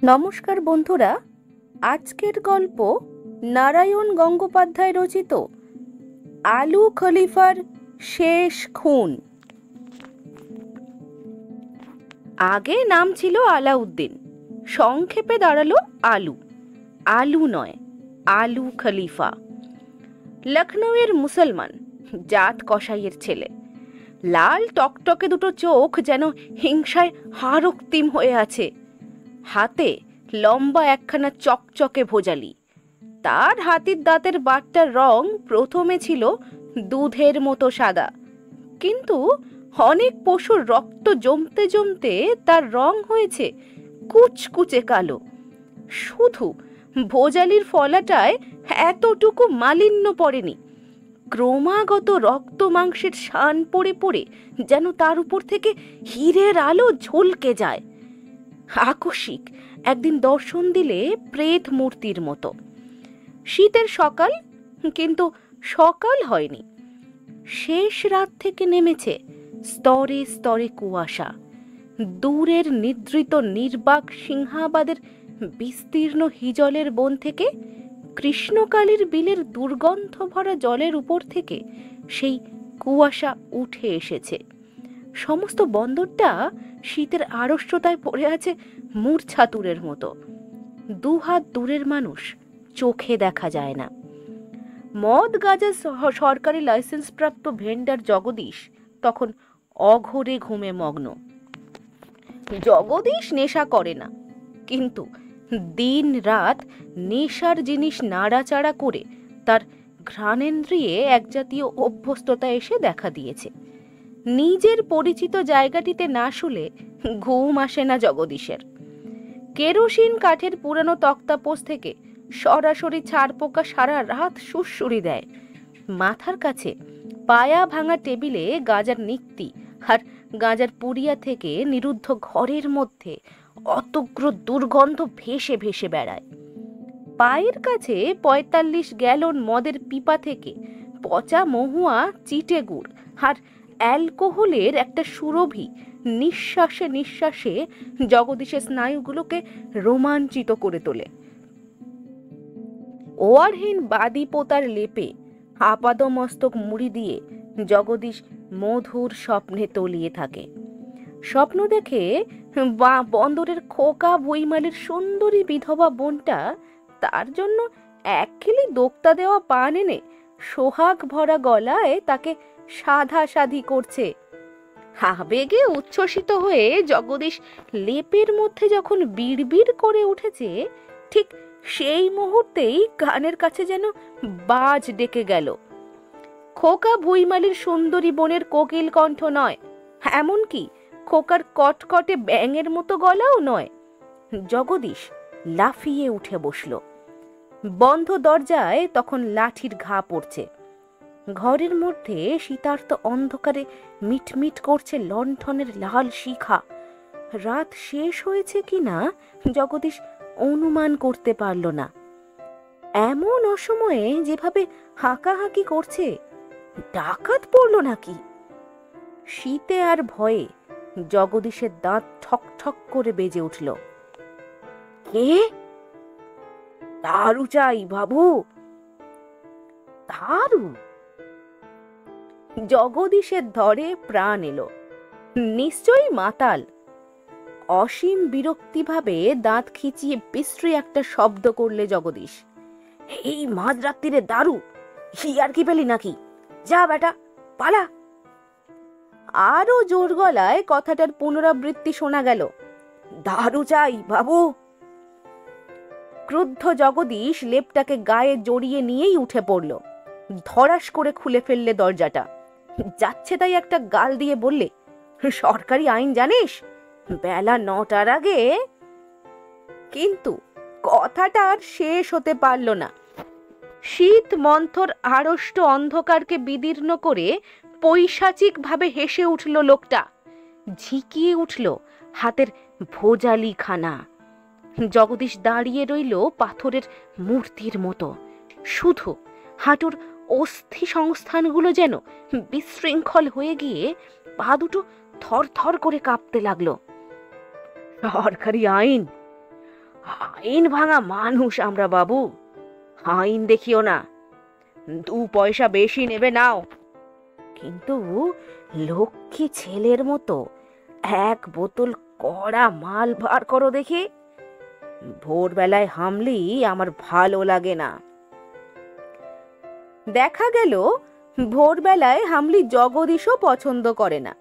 নমস্কার বন্ধুরা, আজকের গল্প নারায়ণ গঙ্গোপাধ্যায় রচিত আলু খলিফার শেষ খুন। আগে নাম ছিল আলাউদ্দিন, সংক্ষেপে দাঁড়ালো আলু। আলু নয়, আলু খলিফা। লখনৌয়ের মুসলমান, জাত কসাইয়ের ছেলে। লাল টকটকে দুটো চোখ যেন হিংসায় হাড়কতিম হয়ে আছে। হাতে লম্বা একখানা চকচকে ভোজালি। তার হাতির দাঁতের বাটটার রং প্রথমে ছিল দুধের মতো সাদা, কিন্তু অনেক পশুর রক্ত জমতে জমতে তার রং হয়েছে কুচকুচে কালো। শুধু ভোজালির ফলাটায় এতটুকু মালিন্য পড়েনি, ক্রমাগত রক্ত মাংসের শান পড়ে পড়ে যেন তার উপর থেকে হীরের আলো ঝলকে যায়। আকস্মিক একদিন দর্শন দিলে প্রেত মূর্তির মতো। শীতের সকাল, কিন্তু সকাল হয়নি। শেষ রাত থেকে নেমেছে স্তরে স্তরে কুয়াশা। দূরের নিদ্রিত নির্বাক সিংহাবাদের বিস্তীর্ণ হিজলের বন থেকে, কৃষ্ণকালীর বিলের দুর্গন্ধ ভরা জলের উপর থেকে সেই কুয়াশা উঠে এসেছে। সমস্ত বন্দরটা শীতের আড়ষ্টতায় পড়ে আছে মূর্ছাতুরের মতো। দুহাত দূরের মানুষ চোখে দেখা যায় না। মদ গাঁজা সরকারি লাইসেন্স প্রাপ্ত ভেন্ডার জগদীশ তখন অঘোরে ঘুমে মগ্ন। জগদীশ নেশা করে না, কিন্তু দিন রাত নেশার জিনিস নাড়াচাড়া করে তার ঘ্রাণেন্দ্রিয়ে এক জাতীয় অভ্যস্ততা এসে দেখা দিয়েছে। নিজের পরিচিত জায়গাটিতে না শুলে ঘুম আসে না জগদীশের। কেরোসিন কাঠের পুরানো তক্তাপোষ থেকে সরাসরি ছারপোকা সারা রাত সুড়সুড়ি দেয়। মাথার কাছে পায়া ভাঙা টেবিলে গাঁজার নিক্তি আর গাঁজার পুড়িয়া থেকে নিরুদ্ধ ঘরের মধ্যে অতগ্র দুর্গন্ধ ভেসে ভেসে বেড়ায়। পায়ের কাছে ৪৫ গ্যালন মদের পিপা থেকে পচা মহুয়া, চিটে গুড় আর অ্যালকোহলের একটা সুরভি নিঃশ্বাসে নিঃশ্বাসে জগদীশের স্নায়ুগুলোকে রোমাঞ্চিত করে তোলে। ওয়ারহীন বাদি পোতার লেপে আপাদমস্তক মুড়ি দিয়ে জগদীশ মধুর স্বপ্নে তলিয়ে থাকে। স্বপ্ন দেখে বন্দরের খোকা বইমালির সুন্দরী বিধবা বোনটা তার জন্য এক কিলি দোক্তা দেওয়া পান এনে সোহাগ ভরা গলায় তাকে সাধাসাধি করছে। আবেগে উচ্ছ্বসিত হয়ে জগদীশ লেপের মধ্যে যখন বিড়বিড় করে উঠেছে, ঠিক সেই মুহূর্তেই কানের কাছে যেন বাজ ডেকে গেল। খোকা ভুইমালির সুন্দরী বোনের কোকিল কণ্ঠ নয়, এমনকি খোকার কটকটে ব্যাঙের মতো গলাও নয়। জগদীশ লাফিয়ে উঠে বসল। বন্ধ দরজায় তখন লাঠির ঘা পড়ছে। ঘরের মধ্যে শীতার্ত অন্ধকারে মিটমিট করছে লণ্ঠনের লাল শিখা। রাত শেষ হয়েছে কিনা জগদীশ অনুমান করতে পারল না। এমন অসময়ে যেভাবে হাঁকাহাঁকি করছে, ডাকাত পড়ল নাকি? শীতে আর ভয়ে জগদীশের দাঁত ঠক ঠক করে বেজে উঠল। কে? দারু চাই বাবু। দারু? জগদীশের ধরে প্রাণ এলো। নিশ্চয়ই মাতাল। অসীম বিরক্তিভাবে দাঁত খিচিয়ে বিশ্রী একটা শব্দ করলে জগদীশ। এই মাঝরাত্রিরে দারু? আর কি পেলি নাকি? যা বেটা, পালা। আরো জোর গলায় কথাটার পুনরাবৃত্তি শোনা গেল। দারু চাই বাবু। ক্রুদ্ধ জগদীশ লেপটাকে গায়ে জড়িয়ে নিয়েই উঠে পড়ল। ধরাস করে খুলে ফেললে দরজাটা। যাচ্ছে তাই একটা গাল দিয়ে বললে, সরকারি আইন জানিস? বেলা ৯টার আগে। কিন্তু কথাটা আর শেষ হতে পারল না। শীত মন্থর আড়ষ্ট অন্ধকারকে বিদীর্ণ করে পৈশাচিক ভাবে হেসে উঠল লোকটা। ঝিকিয়ে উঠল হাতের ভোজালি খানা। জগদীশ দাঁড়িয়ে রইল পাথরের মূর্তির মতো। শুধু হাঁটুর অস্থি সংস্থানগুলো যেন বিশৃঙ্খল হয়ে গিয়ে পা দুটো থর থর করে কাঁপতে লাগলো। সরকারি আইন? আইন ভাঙা মানুষ আমরা বাবু, আইন দেখিও না, 2 পয়সা বেশি নেবে নাও, কিন্তু লক্ষ্মী ছেলের মতো 1 বোতল কড়া মাল বার করো দেখি। ভোরবেলায় হামলি আমার ভালো লাগে না। দেখা গেল ভোরবেলায় হামলি জগদীশও পছন্দ করে না।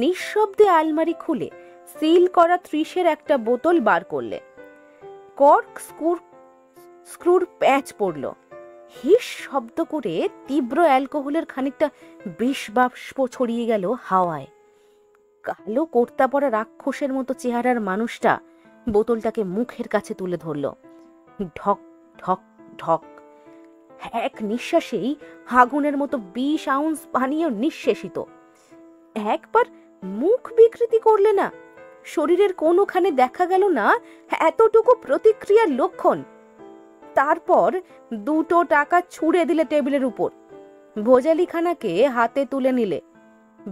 নিঃশব্দে আলমারি খুলে সিল করা 30-এর একটা বোতল বার করলে। কর্ক স্ক্রুর প্যাচ পড়ল। হিস শব্দ করে তীব্র অ্যালকোহলের খানিকটা বিষ বাষ্প ছড়িয়ে গেল হাওয়ায়। কালো কর্তা পরা রাক্ষসের মতো চেহারার মানুষটা বোতলটাকে মুখের কাছে তুলে ধরল। ঢক ঢক ঢক, এক নিঃশ্বাসেই আগুনের মতো 20 আউন্স পানীয় নিঃশেষিত। একবার মুখ বিকৃতি করলে না, শরীরের কোনোখানে দেখা গেল না এতটুকু প্রতিক্রিয়ার লক্ষণ। তারপর 2 টাকা ছুঁড়ে দিলে টেবিলের উপর। ভোজালিখানাকে হাতে তুলে নিলে।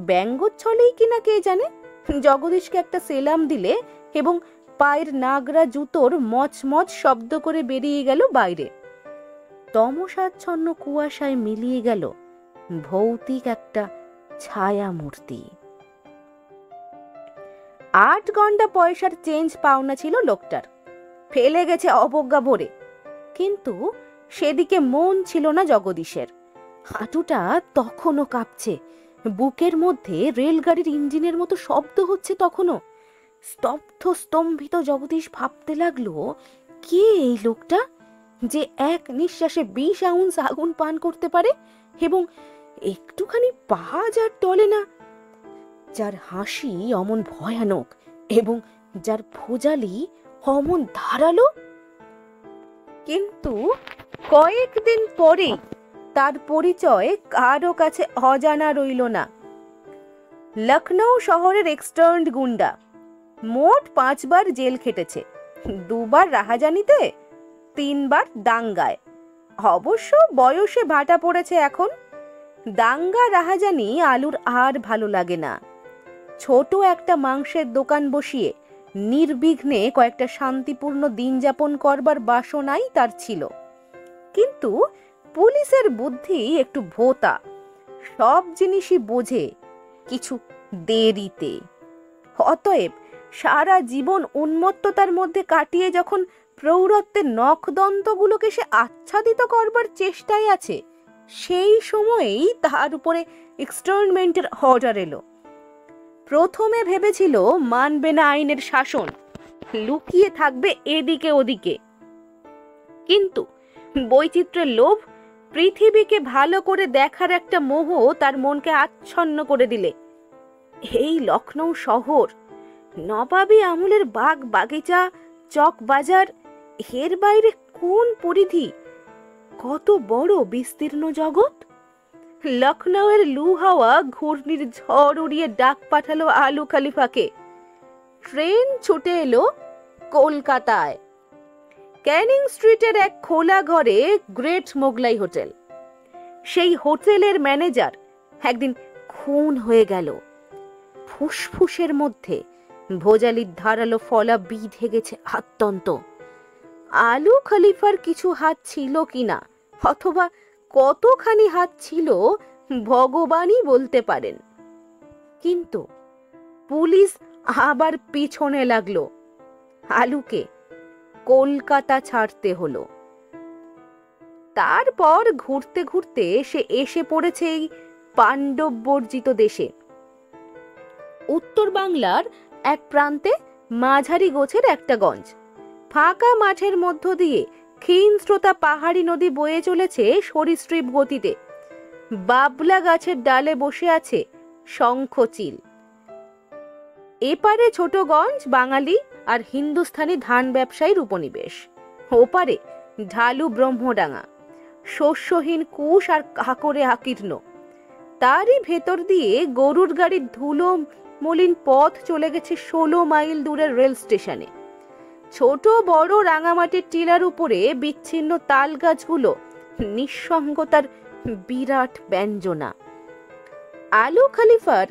ব্যঙ্গচ্ছলেই কিনা কে জানে, জগদীশকে একটা সেলাম দিলে এবং পায়ের নাগরা জুতোর মচমচ শব্দ করে বেরিয়ে গেল বাইরে। তমসাচ্ছন্ন কুয়াশায় মিলিয়ে গেল ভৌতিক একটা ছায়া মূর্তি। 8 ঘন্টা পয়সার চেঞ্জ পাওনা ছিল লোকটার, ফেলে গেছে অবজ্ঞা ভরে। কিন্তু সেদিকে মন ছিল না জগদীশের। হাঁটুটা তখনও কাঁপছে, বুকের মধ্যে রেলগাড়ির ইঞ্জিনের মতো শব্দ হচ্ছে তখনও। স্তব্ধ স্তম্ভিত জগদীশ ভাবতে লাগলো, কে এই লোকটা যে এক নিঃশ্বাসে 20 আউন্স আগুন পান করতে পারে এবং একটুখানি পা যার টলে না, যার হাসি অমন ভয়ানক এবং যার ভোজালি অমন ধারালো। কিন্তু কয়েকদিন পরে তার পরিচয় কারো কাছে অজানা রইল না। লখনৌ শহরের এক্সটার্নড গুন্ডা, মোট 5 বার জেল খেটেছে, 2 বার রাহাজানিতে, 3 বার দাঙ্গায়। অবশ্য বয়সে ভাটা পড়েছে এখন। দাঙ্গা রাহাজানি আলুর আর ভালো লাগে না। ছোট একটা মাংসের দোকান বসিয়ে নির্বিঘ্নে কয়েকটা শান্তিপূর্ণ দিন যাপন করবার বাসনাই তার ছিল। কিন্তু পুলিশের বুদ্ধি একটু ভোঁতা, সব জিনিসই বোঝে কিছু দেরিতে। অতএব সারা জীবন উন্মত্ততার মধ্যে কাটিয়ে যখন প্রৌঢ়ত্বের নখদন্তগুলোকে সে আচ্ছাদিত করবার চেষ্টায় আছে, সেই সময়েই তার উপরে এক্সটার্নমেন্টের অর্ডার এলো। প্রথমে ভেবেছিল মানবে না আইনের শাসন, লুকিয়ে থাকবে এদিকে ওদিকে। কিন্তু বৈচিত্র্যের লোভ, পৃথিবীকে ভালো করে দেখার একটা মোহ তার মনকে আচ্ছন্ন করে দিলে। এই লখনৌ শহর, নবাবী আমলের বাগ বাগিচা, চক বাজার, এর বাইরে কোন পরিধি, কত বড় বিস্তীর্ণ জগৎ। লখনৌয়ের লু হাওয়া ঘূর্ণির ঝড় উড়িয়ে ডাক পাঠালো আলু খলিফাকে। ট্রেন ছুটে এলো কলকাতায়। ক্যানিং স্ট্রিটের এক খোলা ঘরে গ্রেট মোগলাই হোটেল। সেই হোটেলের ম্যানেজার একদিন খুন হয়ে গেল। ফুসফুসের মধ্যে ভোজালির ধারালো ফলা বিঁধে গেছে আত্মন্ত। আলু খলিফার কিছু হাত ছিল কিনা, অথবা কতখানি হাত ছিল, ভগবানই বলতে পারেন। কিন্তু পুলিশ আবার পিছনে লাগলো। আলুকে কলকাতা ছাড়তে হলো। তারপর ঘুরতে ঘুরতে সে এসে পড়েছে এই পাণ্ডব বর্জিত দেশে। উত্তর বাংলার এক প্রান্তে মাঝারি গোছের একটা গঞ্জ, ফাঁকা মাঠের মধ্য দিয়ে ক্ষীণ স্রোতা পাহাড়ি নদী বয়ে চলেছে সরীসৃপ গতিতে। বাবলা গাছের ডালে বসে আছে শঙ্খচিল। এপারে ছোটগঞ্জ বাঙালি আর হিন্দুস্থানি ধান ব্যবসায়ীর উপনিবেশ, ওপারে ঢালু ব্রহ্মডাঙ্গা, শস্যহীন কুশ আর কাকরে আকীর্ণ। তারই ভেতর দিয়ে গরুর গাড়ির ধুলো মলিন পথ চলে গেছে 16 মাইল দূরের রেল স্টেশনে। ছোট বড় রাঙামাটির টিলার উপরে বিচ্ছিন্ন তাল গাছগুলো নিঃসঙ্গতার বিরাট ব্যঞ্জনা। আলু খলিফার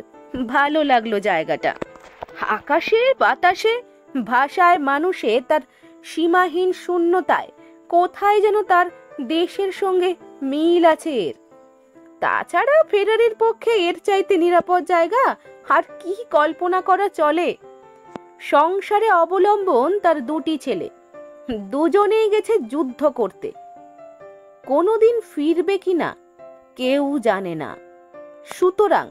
ভালো লাগলো জায়গাটা। আকাশে বাতাসে ভাষায় মানুষে তার সীমাহীন শূন্যতায় কোথায় যেন তার দেশের সঙ্গে মিল আছে এর। তাছাড়া ফেরারির পক্ষে এর চাইতে নিরাপদ জায়গা আর কি কল্পনা করা চলে। সংসারে অবলম্বন তার দুটি ছেলে, দুজনেই গেছে যুদ্ধ করতে। কোনোদিন ফিরবে কিনা কেউ জানে না। সুতরাং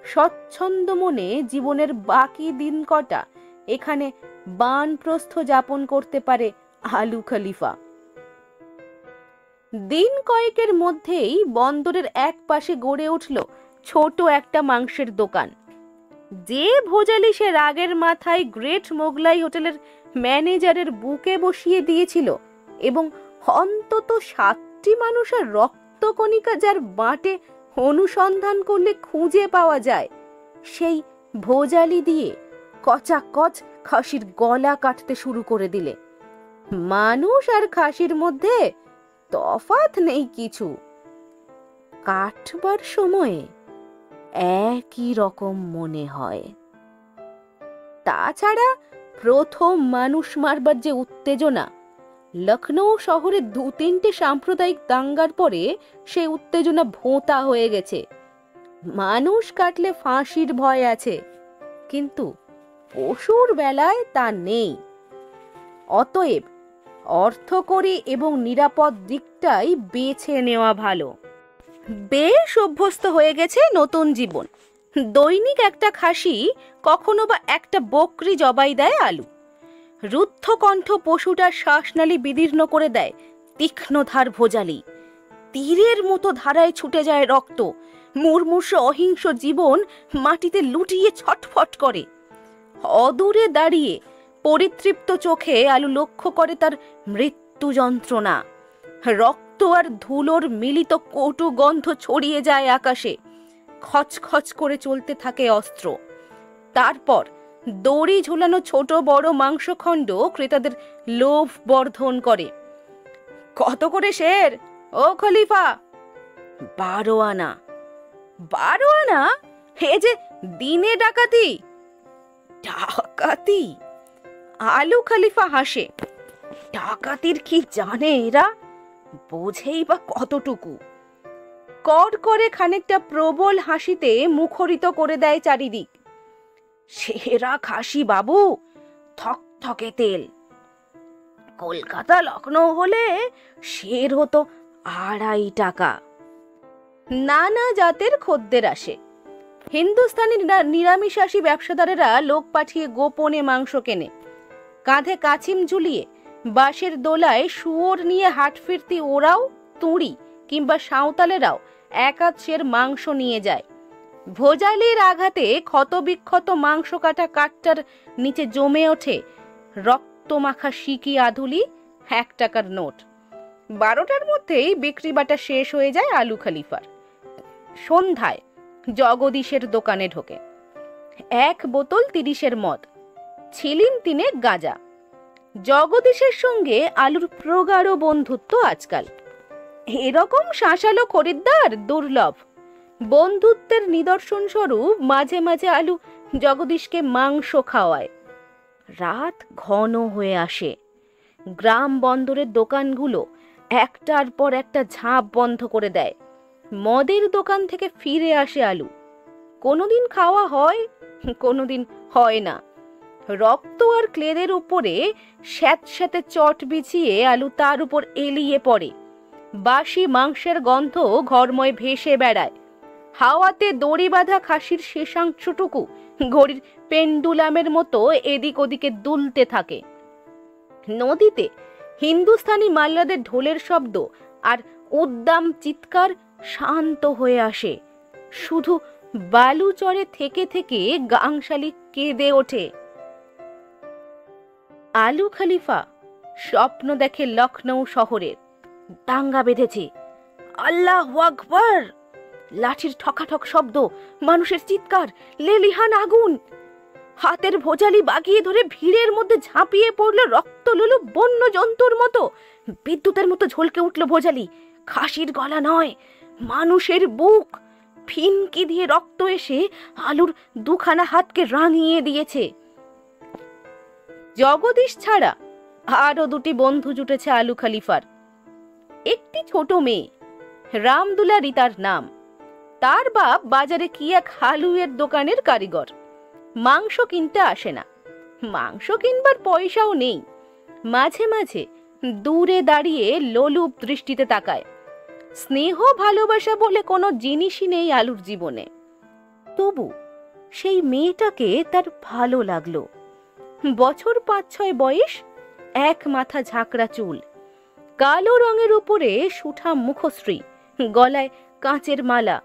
স্বচ্ছন্দ মনে জীবনের বাকি দিন কটা এখানে বানপ্রস্থ যাপন করতে পারে আলু খলিফা। দিন কয়েকের মধ্যেই বন্দরের এক পাশে গড়ে উঠল ছোট একটা মাংসের দোকান। যে ভোজালি সে রাগের মাথায় গ্রেট মোগলাই হোটেলের ম্যানেজারের বুকে বসিয়ে দিয়েছিল এবং অন্তত 7টি মানুষের রক্তকণিকা যার বাঁটে অনুসন্ধান করলে খুঁজে পাওয়া যায়, সেই ভোজালি দিয়ে কচাকচ খাসির গলা কাটতে শুরু করে দিলে। মানুষ আর খাসির মধ্যে তফাৎ নেই কিছু, কাটবার সময়ে একই রকম মনে হয়। তাছাড়া প্রথম মানুষ মারবার যে উত্তেজনা, লখনৌ শহরে 2-3টে সাম্প্রদায়িক দাঙ্গার পরে সেই উত্তেজনা ভোঁতা হয়ে গেছে। মানুষ কাটলে ফাঁসির ভয় আছে, কিন্তু পশুর বেলায় তা নেই। অতএব অর্থকরী এবং নিরাপদ দিকটাই বেছে নেওয়া ভালো। বেশ অভ্যস্ত হয়ে গেছে নতুন জীবন। দৈনিক একটা খাসি, কখনো বা একটা বকরি জবাই দেয় আলু। রুদ্ধকণ্ঠ পশুটার শ্বাসনালী বিদীর্ণ করে দেয় তীক্ষ্ণধার ভোজালি। তীরের মতো ধারায় ছুটে যায় রক্ত। মুর্মুষ অহিংস জীবন মাটিতে লুটিয়ে ছটফট করে। অদূরে দাঁড়িয়ে পরিতৃপ্ত চোখে আলু লক্ষ্য করে তার মৃত্যু যন্ত্রণা। রক্ত আর ধুলোর মিলিত কটু গন্ধ ছড়িয়ে যায় আকাশে। খচখচ করে চলতে থাকে অস্ত্র। তারপর দড়ি ঝুলানো ছোট বড় মাংসখণ্ড ক্রেতাদের লোভ বর্ধন করে। কত করে শের ও খলিফা? 12 আনা। 12 আনা? হে যে দিনে ডাকাতি। ডাকাতি? আলু খলিফা হাসে। ডাকাতির কি জানে এরা? বোঝেই বা কতটুকু। কর করে খানিকটা প্রবল হাসিতে মুখরিত করে দেয় চারিদিক। সেরা খাসি বাবু, থকথকে তেল। কলকাতা লখনৌ হলে শের হতো 2.5 টাকা। নানা জাতের খদ্দের আসে। হিন্দুস্তানি নিরামিষাশী ব্যবসাদারেরা লোক পাঠিয়ে গোপনে মাংস কেনে। কাঁধে কাছিম ঝুলিয়ে বাঁশের দোলায় শুয়োর নিয়ে হাট ফিরতি ওরাও, তুঁড়ি কিংবা সাঁওতালেরাও 1-8 সের মাংস নিয়ে যায়। ভোজালির আঘাতে ক্ষতবিক্ষত মাংস কাটা কাঠটার নিচে জমে ওঠে রক্তমাখা সিকি আধুলি 1 টাকার নোট। 12টার মধ্যেই বিক্রি বাটা শেষ হয়ে যায় আলু খলিফার। সন্ধ্যায় জগদীশের দোকানে ঢোকে। 1 বোতল 30-এর মদ, ছিলিম 3 গাঁজা। জগদীশের সঙ্গে আলুর প্রগাঢ় বন্ধুত্ব আজকাল। এরকম শাঁসালো খরিদ্দার দুর্লভ। বন্ধুত্বের নিদর্শন স্বরূপ মাঝে মাঝে আলু জগদীশকে মাংস খাওয়ায়। রাত ঘন হয়ে আসে। গ্রাম বন্দরের দোকানগুলো একটার পর একটা ঝাঁপ বন্ধ করে দেয়। মদের দোকান থেকে ফিরে আসে আলু। কোনোদিন খাওয়া হয়, কোনোদিন হয় না। রক্ত আর ক্লেদের উপরে স্যাঁতস্যাঁতে চট বিছিয়ে আলু তার উপর এলিয়ে পড়ে। বাসি মাংসের গন্ধ ঘরময় ভেসে বেড়ায়। হাওয়াতে দড়ি বাঁধা খাসির শেষাংশটুকু ঘড়ির পেন্ডুলামের মতো এদিক ওদিকে দুলতে থাকে। নদীতে হিন্দুস্তানি মাল্লাদের ঢোলের শব্দ আর উদ্দাম চিৎকার শান্ত হয়ে আসে। শুধু বালুচরে থেকে থেকে গাংশালি কেঁদে ওঠে। আলু খলিফা স্বপ্ন দেখে লখনৌ শহরের। দাঙ্গা বেঁধেছে। আল্লাহু আকবার! লাঠির ঠকাঠক শব্দ, মানুষের চিৎকার, লেলিহান আগুন। হাতের ভোজালি বাগিয়ে ধরে ভিড়ের মধ্যে ঝাঁপিয়ে পড়ল রক্তলোলুপ বন্য জন্তুর মতো। বিদ্যুতের মতো ঝলকে উঠল ভোজালি। খাসির গলা নয়, মানুষের বুক। ফিনকি দিয়ে রক্ত এসে আলুর 2খানা হাতকে রাঙিয়ে দিয়েছে। জগদীশ ছাড়া আরো দুটি বন্ধু জুটেছে আলু খলিফার। একটি ছোট মেয়ে, রামদুলারি তার নাম। তার বাপ বাজারে কি এক হালুয়ের দোকানের কারিগর। মাংস কিনতে আসে না, মাংস কিনবার পয়সাও নেই। মাঝে মাঝে দূরে দাঁড়িয়ে লোলুপ দৃষ্টিতে তাকায়। স্নেহ ভালোবাসা বলে কোনো জিনিসই নেই আলুর জীবনে। তবু সেই মেয়েটাকে তার ভালো লাগলো। বছর 5-6 বয়স, এক মাথা ঝাঁকড়া চুল, কালো রঙের উপরে সুঠা মুখশ্রী, গলায় কাঁচের মালা।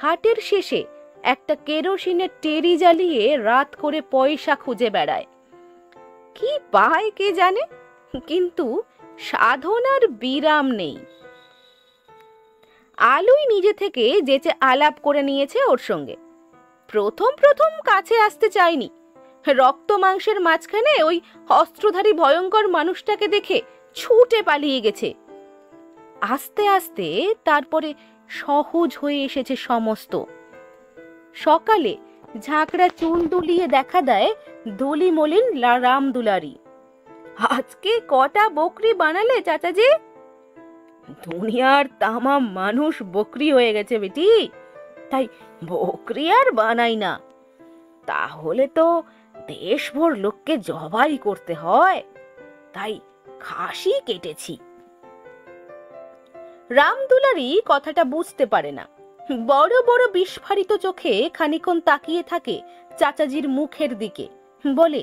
হাটের শেষে একটা কেরোসিনের টেরি জ্বালিয়ে রাত করে পয়সা খুঁজে বেড়ায়। কি পায় কে জানে, কিন্তু সাধনার বিরাম নেই। আলুই নিজে থেকে যেচে আলাপ করে নিয়েছে ওর সঙ্গে। প্রথম প্রথম কাছে আসতে চায়নি। রক্ত মাংসের মাঝখানে ওই অস্ত্রধারী ভয়ঙ্কর মানুষটাকে দেখে ছুটে পালিয়ে গেছে। আস্তে আস্তে তারপরে সহজ হয়ে এসেছে সমস্ত। সকালে ঝাঁকড়া চুল দুলিয়ে দেখা দেয় ধুলি মলিন রামদুলারি। আজকে কটা বকরি বানালে চাচাজি? দুনিয়ার তামাম মানুষ বকরি হয়ে গেছে বেটি, তাই বকরি আর বানাই না। তাহলে তো দেশভর লোককে জবাই করতে হয়, তাই খাসি কেটেছি। রামদুলারি কথাটা বুঝতে পারে না। বড় বড় বিস্ফারিত চোখে খানিকক্ষণ তাকিয়ে থাকে চাচাজির মুখের দিকে, বলে,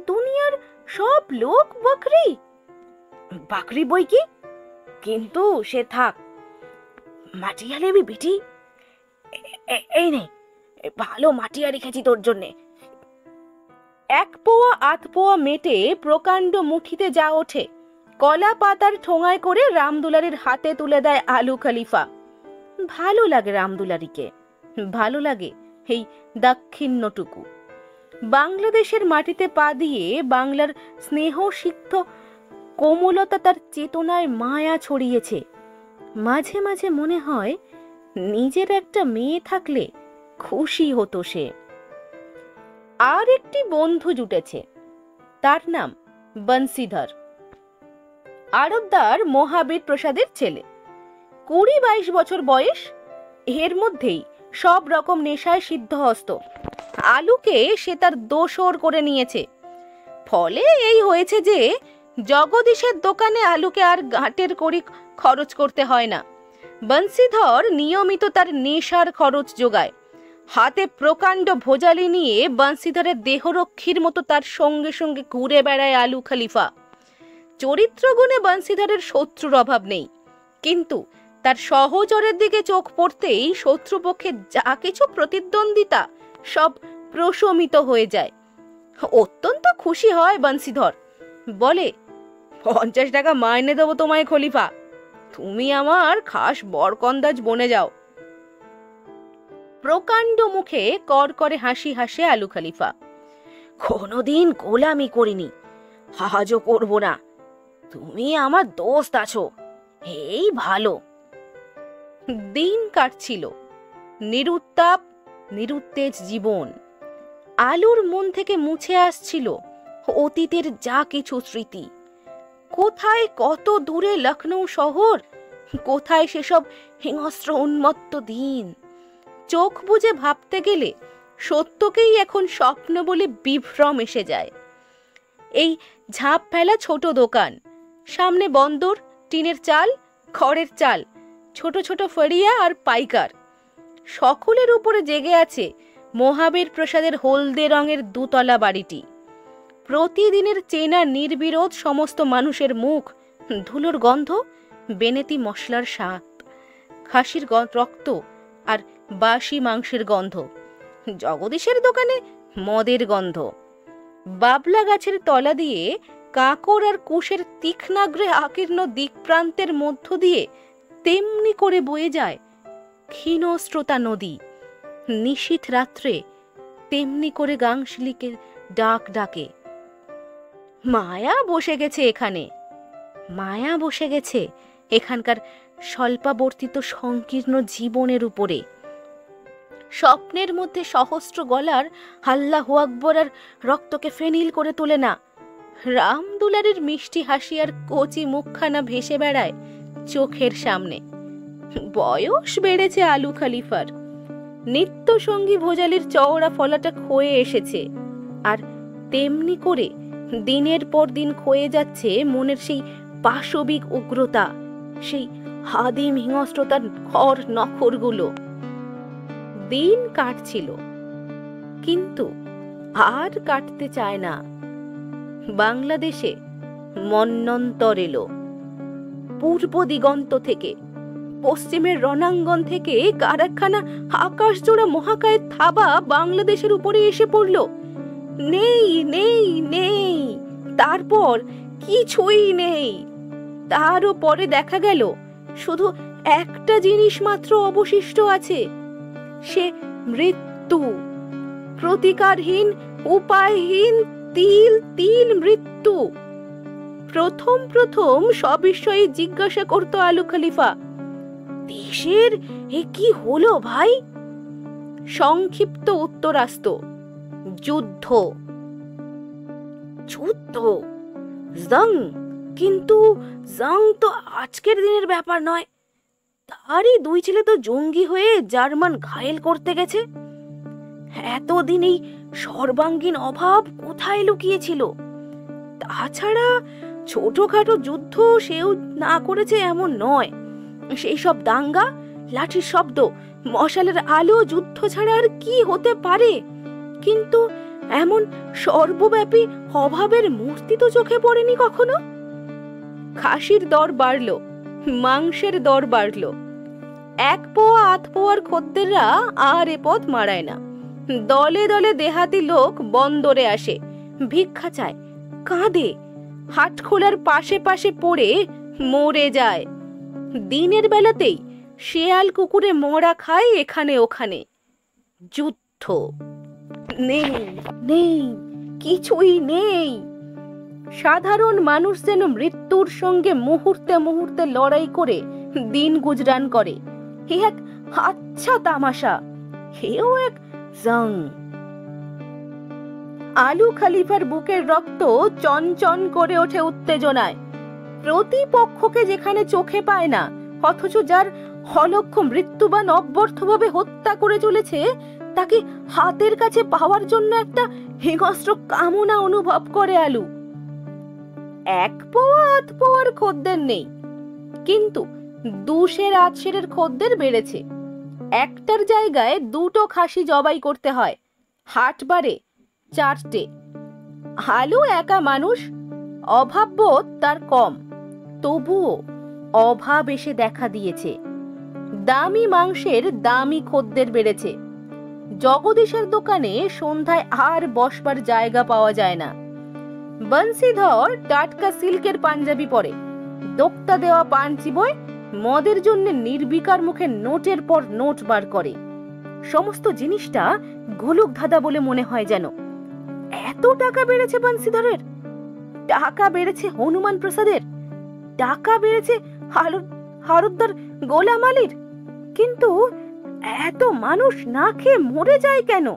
দুনিয়ার সব লোক বকরি? বাকরি বই কি, কিন্তু সে থাক। মাটিয়া নেবি বেটি? এই নে, ভালো মাটিয়া রেখেছি তোর জন্যে। 1 পোয়া 8 পোয়া মেটে প্রকাণ্ড মুঠিতে যা ওঠে, কলা পাতার ঠোঙায় করে রামদুলারির হাতে তুলে দেয় আলু খলিফা। ভালো লাগে রামদুলারিকে, ভালো লাগে এই দাক্ষিণ্যটুকু। বাংলাদেশের মাটিতে পা দিয়ে বাংলার স্নেহ সিক্ত কোমলতা তার চেতনায় মায়া ছড়িয়েছে। মাঝে মাঝে মনে হয় নিজের একটা মেয়ে থাকলে খুশি হতো সে। আর একটি বন্ধু জুটেছে, তার নাম বংশীধর। আড়তদার মহাবীর প্রসাদের ছেলে। 20-22 বছর বয়স। এর মধ্যেই সব রকম নেশায় সিদ্ধহস্ত। আলুকে সে তার দোসর করে নিয়েছে। ফলে এই হয়েছে যে জগদীশের দোকানে আলুকে আর গাঁটের কড়ি খরচ করতে হয় না। বংশীধর নিয়মিত তার নেশার খরচ যোগায়। হাতে প্রকাণ্ড ভোজালি নিয়ে বংশীধরের দেহরক্ষীর মতো তার সঙ্গে সঙ্গে ঘুরে বেড়ায় আলু খলিফা। চরিত্রগুণে বংশীধরের শত্রুর অভাব নেই, কিন্তু তার সহচরের দিকে চোখ পড়তেই শত্রুপক্ষে যা কিছু প্রতিদ্বন্দ্বিতা সব প্রশমিত হয়ে যায়। অত্যন্ত খুশি হয় বংশীধর, বলে, 50 টাকা মাইনে দেবো তোমায় খলিফা, তুমি আমার খাস বরকন্দাজ বনে যাও। প্রকাণ্ড মুখে কর করে হাসি হাসে আলু খলিফা। কোনোদিন গোলামি করিনি, আজও করব না। তুমি আমার দোস্ত আছো, এই ভালো। দিন কাটছিল, নিরুত্তাপ নিরুত্তেজ জীবন। আলুর মন থেকে মুছে আসছিল অতীতের যা কিছু স্মৃতি। কোথায় কত দূরে লখনৌ শহর, কোথায় সেসব হিংস্র উন্মত্ত দিন। চোখ বুজে ভাবতে গেলে সত্যকেই এখন স্বপ্ন বলে বিভ্রম এসে যায়। এই ঝাঁপ ফেলা ছোট দোকান, সামনে বন্দর, টিনের চাল, খড়ের চাল, ছোট ছোট ফড়িয়া আর পাইকার, সকলের উপরে জেগে আছে মহাবীর প্রসাদের হলদে রঙের 2 তলা বাড়িটি। প্রতিদিনের চেনা নির্বিরোধ সমস্ত মানুষের মুখ, ধুলোর গন্ধ, বেনেতি মশলার স্বাদ, খাসির রক্ত আর বাসি মাংসের গন্ধ। জগদীশের দোকানে মদের গন্ধ। বাবলা গাছের তলা দিয়ে কাকর আর কুশের তীক্ষ্ণাগ্রে আকীর্ণ দিক প্রান্তের মধ্য দিয়ে তেমনি করে বয়ে যায় ক্ষীণস্রোতা নদী। নিশীথ রাত্রে তেমনি করে গাংশিলিকে ডাক ডাকে। মায়া বসে গেছে এখানে, মায়া বসে গেছে এখানকার স্বল্পাবর্তিত সংকীর্ণ জীবনের উপরে। স্বপ্নের মধ্যে সহস্র গলার আল্লাহু আকবার আর রক্তকে ফেনিল করে তোলে না, রামদুলারের মিষ্টি হাসি আর কচি মুখখানা ভেসে বেড়ায় চোখের সামনে। বয়স বেড়েছে আলু খলিফার, নিত্য সঙ্গী ভোজালির চওড়া ফলাটা ক্ষয়ে এসেছে, আর তেমনি করে দিনের পর দিন ক্ষয়ে যাচ্ছে মনের সেই পাশবিক উগ্রতা, সেই হাদিম হিংস্রতার খর নখরগুলো। দিন কাটছিল, কিন্তু আর কাটতে চায় না। বাংলাদেশে মন্বন্তর এলো। পূর্ব দিগন্ত থেকে, পশ্চিমের রণাঙ্গন থেকে কার একখানা আকাশ জোড়া মহাকায়ের থাবা বাংলাদেশের উপরে এসে পড়ল। নেই নেই নেই, তারপর কিছুই নেই। তারও পরে দেখা গেল শুধু একটা জিনিস মাত্র অবশিষ্ট আছে, সে মৃত্যু। প্রতিকারহীন, উপায়হীন, তিল তিল মৃত্যু। প্রথম প্রথম সবিস্ময়ে জিজ্ঞাসা করত আলু খলিফা, দেশের এ কি হলো ভাই? সংক্ষিপ্ত উত্তর আসত, যুদ্ধ। যুদ্ধ? জং? কিন্তু জং তো আজকের দিনের ব্যাপার নয়। তারই দুই ছেলে তো জঙ্গি হয়ে জার্মান ঘায়েল করতে গেছে। এতদিন এই সর্বাঙ্গীন অভাব কোথায় লুকিয়েছিল? তাছাড়া ছোটখাটো যুদ্ধ সেও না করেছে এমন নয়। সেই সব দাঙ্গা, লাঠির শব্দ, মশালের আলো, যুদ্ধ ছাড়া আর কি হতে পারে? কিন্তু এমন সর্বব্যাপী অভাবের মূর্তি তো চোখে পড়েনি কখনো। খাসির দর বাড়ল, মাংসের দর বাড়ল। 1 পোয়া 8 পোয়ার খদ্দেররা আর এ পথ মারায় না। দলে দলে দেহাতি লোক বন্দরে আসে, ভিক্ষা চায়, কাঁদে, হাট খোলার পাশে পাশে পড়ে মরে যায়। দিনের বেলাতেই শেয়াল কুকুরে মরা খায় এখানে ওখানে। যুদ্ধ নেই, নেই, কিছুই নেই। সাধারণ মানুষ যেন মৃত্যুর সঙ্গে মুহূর্তে মুহূর্তে লড়াই করে দিন গুজরান করে। হে এক আচ্ছা তামাশা, হেও এক জং। আলু খলিফার বুকের রক্ত চনচন করে ওঠে উত্তেজনায়। প্রতিপক্ষকে যেখানে চোখে পায় না, অথচ যার অলক্ষ্য মৃত্যুবান অব্যর্থভাবে হত্যা করে চলেছে, তাকে হাতের কাছে পাওয়ার জন্য একটা হিংস্র কামনা অনুভব করে আলু। 1 পোয়া 8 পোয়ার খদ্দের নেই, কিন্তু 2 সের 8 সেরের খদ্দের বেড়েছে। একটার জায়গায় 2টো খাসি জবাই করতে হয়, হাটবারে 4টে। আলু একা মানুষ, অভাববোধ তার কম, তবুও অভাব এসে দেখা দিয়েছে। দামি মাংসের দামি খদ্দের বেড়েছে। জগদীশের দোকানে সন্ধ্যায় আর বসবার জায়গা পাওয়া যায় না। বংশীধর টাটকা সিল্কের পাঞ্জাবি পরে, দোক্তা দেওয়া পান চিবোয়, মদের জন্য নির্বিকার মুখে নোটের পর নোট বার করে। সমস্ত জিনিসটা গোলক ধাঁধা বলে মনে হয় যেন। এত টাকা বেড়েছে বংশীধরের, টাকা বেড়েছে হনুমান প্রসাদের, টাকা বেড়েছে হারুদ্দার গোলাম আলীর, কিন্তু এত মানুষ না খেয়ে মরে যায় কেন?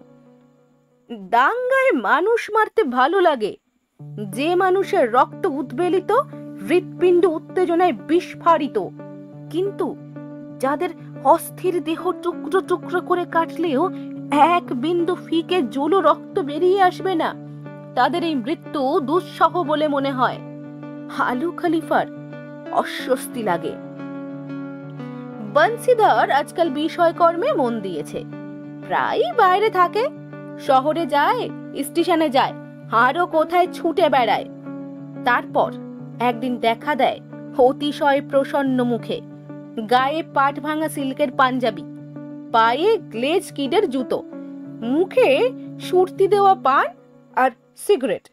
দাঙ্গায় মানুষ মারতে ভালো লাগে, যে মানুষের রক্ত উদ্বেলিত, হৃৎপিণ্ড উত্তেজনায় বিস্ফারিত। কিন্তু যাদের অস্থির দেহ টুকরো টুকরো করে কাটলেও 1 বিন্দু ফিকে জোলো রক্ত বেরিয়ে আসবে না, তাদের এই মৃত্যু দুঃসহ বলে মনে হয়। আলু খলিফার অস্বস্তি লাগে। বংশীধর আজকাল বিষয় কর্মে মন দিয়েছে, প্রায় বাইরে থাকে, শহরে যায়, স্টেশনে যায়, আরো কোথায় ছুটে বেড়ায়। তারপর একদিন দেখা দেয় অতিশয় প্রসন্ন মুখে, গায়ে পাট ভাঙা সিল্কের পাঞ্জাবি, পায়ে গ্লেজ কিডের জুতো, মুখে সুরতি দেওয়া পান আর সিগারেট।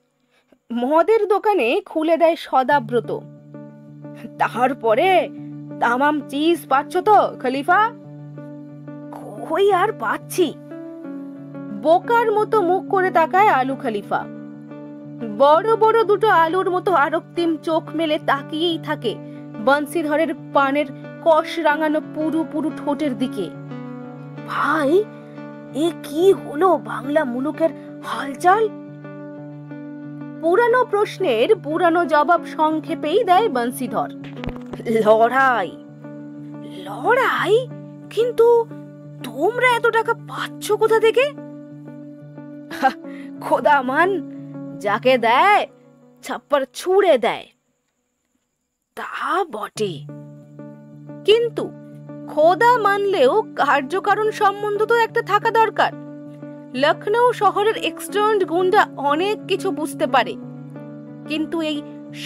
মদের দোকানে খুলে দেয় সদাব্রত। তারপরে তামাম চিজ পাচ্ছ তো খলিফা? কই আর পাচ্ছি। বোকার মতো মুখ করে তাকায় আলু খলিফা। বড় বড় 2টো আলুর মতো আরক্তিম চোখ মেলে তাকিয়েই থাকে বংশীধরের পানের কষ রাঙানো পুরু পুরু ঠোঁটের দিকে। ভাই, এ কি হলো বাংলা মুলুকের হালচাল? পুরানো প্রশ্নের পুরানো জবাব সংক্ষেপেই দেয় বংশীধর। লড়াই। লড়াই? কিন্তু তোমরা এত টাকা পাচ্ছ কোথা থেকে? খোদা মান, যাকে দেয় ছাপ্পার ছুঁড়ে দেয়। তা বটে, কিন্তু খোদা মানলেও কার্যকারণ সম্বন্ধ তো একটা থাকা দরকার। লখনৌ শহরের এক্সটার্ন গুন্ডা অনেক কিছু বুঝতে পারে, কিন্তু এই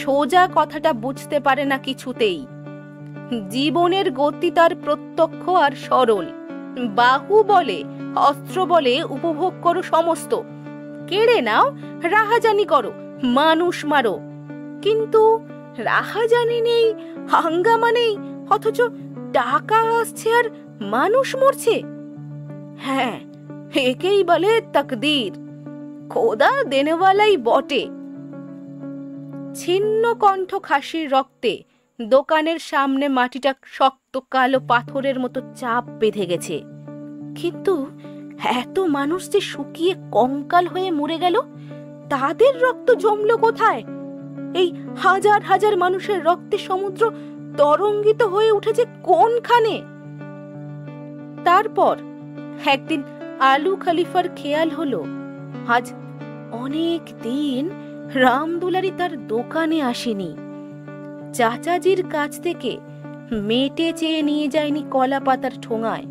সোজা কথাটা বুঝতে পারে না কিছুতেই। জীবনের গতি তার প্রত্যক্ষ আর সরল। বাহু বলে, অস্ত্র বলে উপভোগ করো সমস্ত, কেড়ে নাও, রাহাজানি করো, মানুষ মারো। কিন্তু রাহাজানি নেই, হাঙ্গামা নেই, অথচ টাকা আসছে আর মানুষ মরছে। হ্যাঁ, একেই বলে তাকদীর। খোদা দেনেওয়ালাই বটে। ছিন্ন কণ্ঠ খাসির রক্তে দোকানের সামনে মাটিটা শক্ত কালো পাথরের মতো চাপ বেঁধে গেছে। কিন্তু এত মানুষ যে শুকিয়ে কঙ্কাল হয়ে মরে গেল, তাদের রক্ত জমলো কোথায়? এই হাজার হাজার মানুষের রক্তে সমুদ্র তরঙ্গিত হয়ে উঠেছে কোনখানে? তারপর একদিন আলু খলিফার খেয়াল হলো, আজ অনেক দিন রামদুলারি তার দোকানে আসেনি। চাচাজির কাছ থেকে মেটে চেয়ে নিয়ে যায়নি কলা পাতার ঠোঙায়।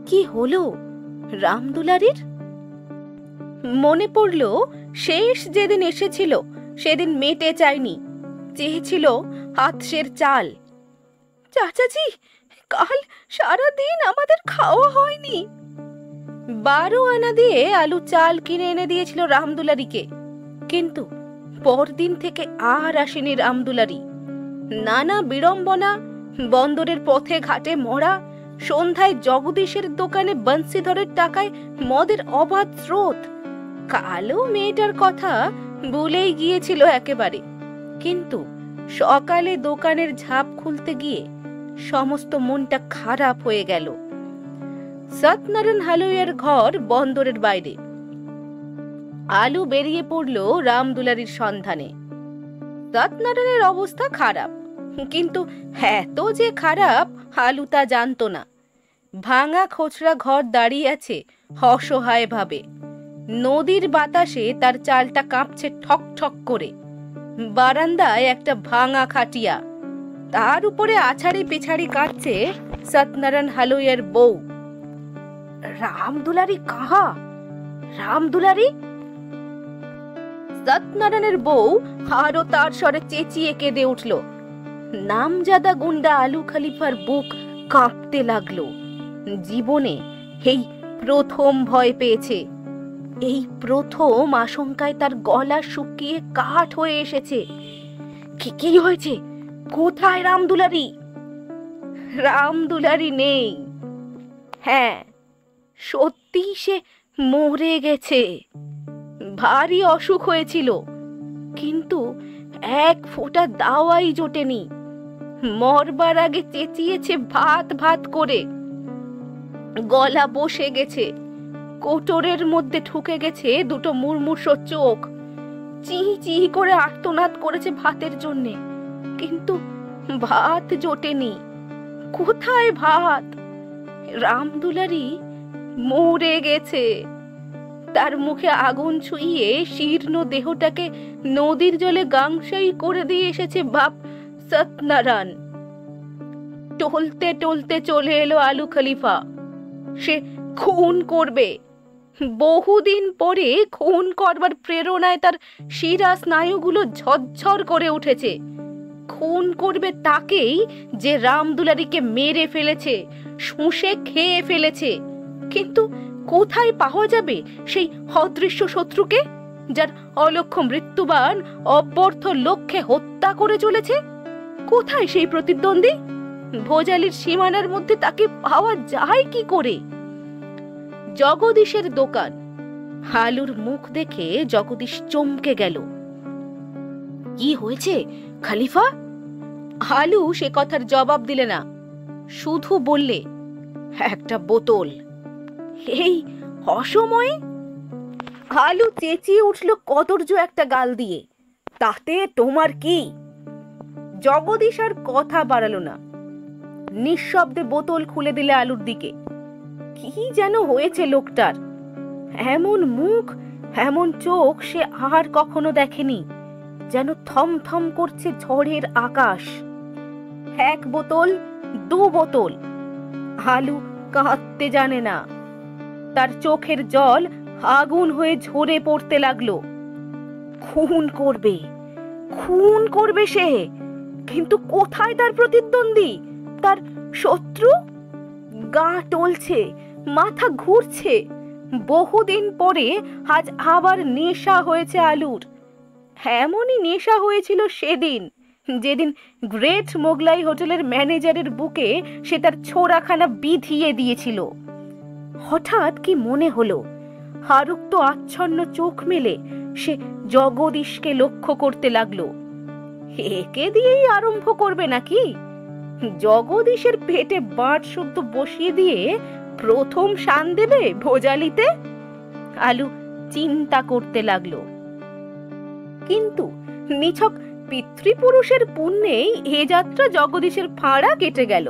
কি হলো রামদুলারির? মনে পড়ল, শেষ যেদিন এসেছিল সেদিন মেটে চায়নি, চেয়েছিল হাতসের চাল। চাচাজি, কাল সারাদিন আমাদের খাওয়া হয়নি। 12 আনা দিয়ে আলু চাল কিনে এনে দিয়েছিল রামদুলারিকে, কিন্তু পরদিন থেকে আর আসেনি রামদুলারি। নানা বিড়ম্বনা, বন্দরের পথে ঘাটে মরা, সন্ধ্যায় জগদীশের দোকানে বংশীধরের টাকায় মদের অবাধ স্রোত। কালো মেয়েটার কথা ভুলেই গিয়েছিল একেবারে, কিন্তু সকালে দোকানের ঝাঁপ খুলতে গিয়ে সমস্ত মনটা খারাপ হয়ে গেল। সত্যনারায়ণ হালুইয়ের ঘর বন্দরের বাইরে। আলু বেরিয়ে পড়ল রামদুলারির সন্ধানে। সত্যনারায়ণের অবস্থা খারাপ, কিন্তু এত যে খারাপ আলু তা জানতো না। ভাঙা খোঁচড়া ঘর দাঁড়িয়ে আছে অসহায় ভাবে। নদীর বাতাসে তার চালটা কাঁপছে ঠক ঠক করে। বারান্দায় একটা ভাঙা খাটিয়া, তার উপরে আছাড়ি পিছাড়ি কাটছে সত্যনারায়ণ হালুইয়ের বউ। রামদুলারি কাহা? রামদুলারি? সত্যনারায়ণের বউ আরো তার স্বরে চেঁচিয়ে কেঁদে উঠল। নামজাদা গুন্ডা আলু খলিফার বুক কাঁপতে লাগলো। জীবনে এই প্রথম ভয় পেয়েছে। এই প্রথম আশঙ্কায় তার গলা শুকিয়ে কাঠ হয়ে এসেছে। কি হয়েছে? কোথায় রামদুলারি? রামদুলারি নেই। হ্যাঁ, সত্যি সে মরে গেছে। ভারী অসুখ হয়েছিল, কিন্তু এক ফোঁটা দাওয়াই জোটেনি। মরবার আগে চেঁচিয়েছে ভাত ভাত করে। গলা বসে গেছে, কোটরের মধ্যে ঢুকে গেছে দুটো মুড়মুড়ো চোখ। চি চি করে আর্তনাদ করেছে ভাতের জন্যে, কিন্তু ভাত জোটেনি। কোথায় ভাত? রামদুলারি মরে গেছে। তার মুখে আগুন ছুঁইয়ে শীর্ণ দেহটাকে নদীর জলে গাংসাই করে দিয়ে এসেছে বাপ সত্যনারায়ণ। টলতে টলতে চলে এলো আলু খলিফা। সে খুন করবে। বহুদিন পরে খুন করবার প্রেরণায় তার শিরা স্নায়ুগুলো ঝরঝর করে উঠেছে। খুন করবে তাকেই যে রামদুলারিকে মেরে ফেলেছে, শুষে খেয়ে ফেলেছে। কিন্তু কোথায় পাওয়া যাবে সেই অদৃশ্য শত্রুকে, যার অলক্ষ্য মৃত্যুবান অব্যর্থ লক্ষ্যে হত্যা করে চলেছে? কোথায় সেই প্রতিদ্বন্দ্বী? ভোজালির সীমানার মধ্যে তাকে পাওয়া যায় কি করে? জগদীশের দোকান। আলুর মুখ দেখে জগদীশ চমকে গেল। কি হয়েছে খলিফা? আলু সে কথার জবাব দিলে না, শুধু বললে, একটা বোতল। এই অসময়ে? আলু চেঁচিয়ে উঠল কদর্য একটা গাল দিয়ে, তাতে তোমার কি? জগদীশ আর কথা বাড়ালো না, নিঃশব্দে বোতল খুলে দিলে আলুর দিকে। কি যেন হয়েছে লোকটার, এমন মুখ, এমন চোখ সে আর কখনো দেখেনি। যেন থমথম করছে ঝড়ের আকাশ। এক বোতল, দু বোতল, আলু কাঁদতে জানে না। তার চোখের জল আগুন হয়ে ঝরে পড়তে লাগলো। খুন করবে, খুন করবে সে, কিন্তু কোথায় তার প্রতিদ্বন্দ্বী, তার শত্রু? গা টলছে, মাথা ঘুরছে। বহুদিন পরে আজ আবার নেশা হয়েছে আলুর। এমনই নেশা হয়েছিল সেদিন, যেদিন গ্রেট মোগলাই হোটেলের ম্যানেজারের বুকে সে তার ছোরাখানা বিধিয়ে দিয়েছিল। হঠাৎ কি মনে হলো, হারুক্ত আচ্ছন্ন চোখ মেলে সে জগদীশকে লক্ষ্য করতে লাগলো। একে দিয়েই আরম্ভ করবে নাকি? জগদীশের পেটে বাঁট শুদ্ধ বসিয়ে দিয়ে প্রথম শান দেবে ভোজালিতে? আলু চিন্তা করতে লাগলো। কিন্তু নিছক পিতৃপুরুষের পুণ্যেই এ যাত্রা জগদীশের ফাঁড়া কেটে গেল।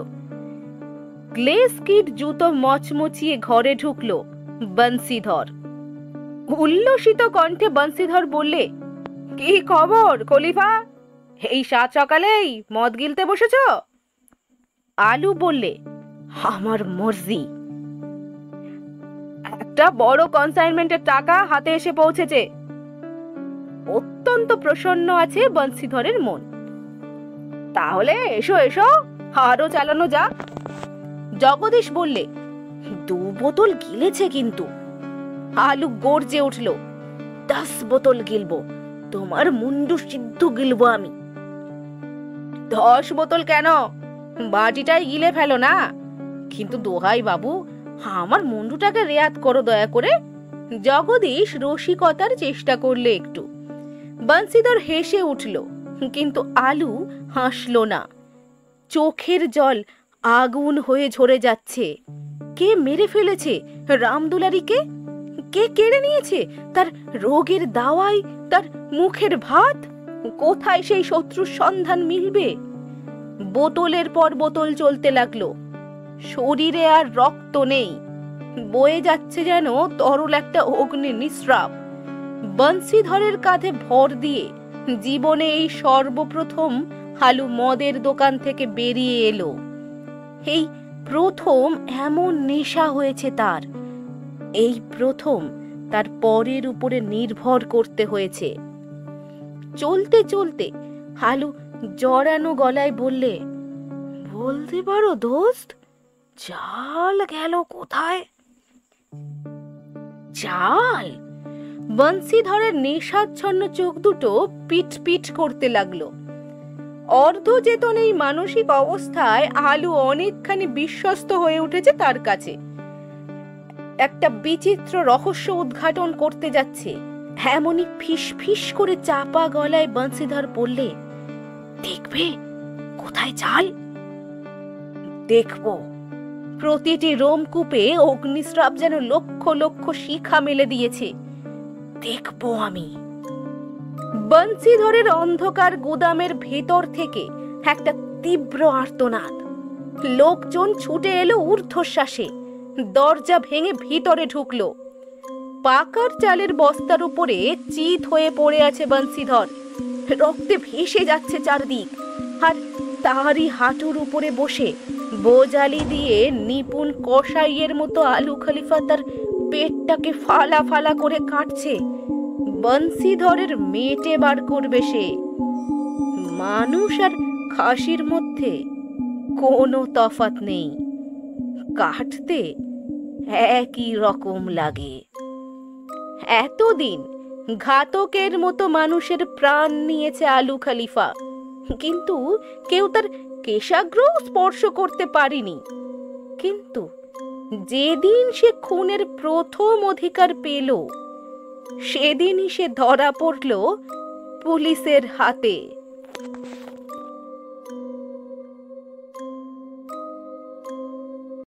গ্লেস কিড জুতো মচমচিয়ে ঘরে ঢুকলো বংশীধর। উল্লসিত কণ্ঠে বংশীধর বললে, কি খবর খলিফা? এই সাত সকালেই মদ গিলতে বসেছ? আলু বললে, আমার মর্জি। একটা বড় কনসাইনমেন্টের টাকা হাতে এসে পৌঁছেছে। অত্যন্ত প্রসন্ন আছে বংশীধরের মন। তাহলে এসো এসো, আরো চালানো যাক। জগদীশ বললে, দু বোতল গিলেছে কিন্তু। আলু গর্জে উঠল, 10 বোতল গিলবো, তোমার মুন্ডু সিদ্ধ গিলবো আমি। 10 বোতল কেন, বাটিটাই গিলে ফেলো না। কিন্তু দোহাই বাবু, আমার মুন্ডুটাকে রেয়াত করো দয়া করে। জগদীশ রসিকতার চেষ্টা করলে একটু। বংশীধর হেসে উঠল, কিন্তু আলু হাসল না। চোখের জল আগুন হয়ে ঝরে যাচ্ছে। কে মেরে ফেলেছে রামদুলারিকে? কে কেড়ে নিয়েছে তার রোগের দাওয়াই, তার মুখের ভাত? কোথায় সেই শত্রুর সন্ধান মিলবে? বোতলের পর বোতল চলতে লাগলো। শরীরে আর রক্ত নেই, বয়ে যাচ্ছে যেন তরল একটা অগ্নি নিঃস্রাব। বংশীধরের কাঁধে ভর দিয়ে জীবনে এই সর্বপ্রথম আলু মদের দোকান থেকে বেরিয়ে এলো। এই প্রথম এমন নেশা হয়েছে তার। এই প্রথম তার পরের উপরে নির্ভর করতে হয়েছে। চলতে চলতে আলু জড়ানো গলায় বললে, বলতে পারো দোস্ত, চাল গেল কোথায়? চাল? বংশীধরের নেশাচ্ছন্ন চোখ দুটো পিট পিট করতে লাগলো। অর্ধচেতন এই মানসিক অবস্থায় আলু অনেকখানি বিশ্বস্ত হয়ে উঠেছে তার কাছে। একটা বিচিত্র রহস্য উদ্ঘাটন করতে যাচ্ছে এমনই ফিস ফিস করে চাপা গলায় বংশীধর বললে, দেখবে কোথায় চাল? দেখবো। প্রতিটি রোমকূপে অগ্নিস্রাব যেন লক্ষ লক্ষ শিখা মেলে দিয়েছে। দেখবো আমি। বংশীধরের অন্ধকার গুদামের ভেতর থেকে একটা তীব্র আর্তনাদ। লোকজন ছুটে এলো ঊর্ধ্বশ্বাসে। দরজা ভেঙে ভিতরে ঢুকলো। পাকার চালের বস্তার উপরে চিত হয়ে পড়ে আছে বংশীধর। রক্তে ভেসে যাচ্ছে চারদিক। আর তারই হাঁটুর উপরে বসে বোজালি দিয়ে নিপুণ কসাইয়ের মতো আলু খলিফা তার পেটটাকে ফালা ফালা করে কাটছে। বংশীধরের মেটে বার করবে সে। মানুষ আর খাসির মধ্যে কোনো তফাৎ নেই, কাটতে একই রকম লাগে। এতদিন ঘাতকের মতো মানুষের প্রাণ নিয়েছে আলু খলিফা, কিন্তু কেউ তার কেশাগ্র স্পর্শ করতে পারেনি। কিন্তু যেদিন সে খুনের প্রথম অধিকার পেল, সেদিনই সে ধরা পড়ল পুলিশের হাতে।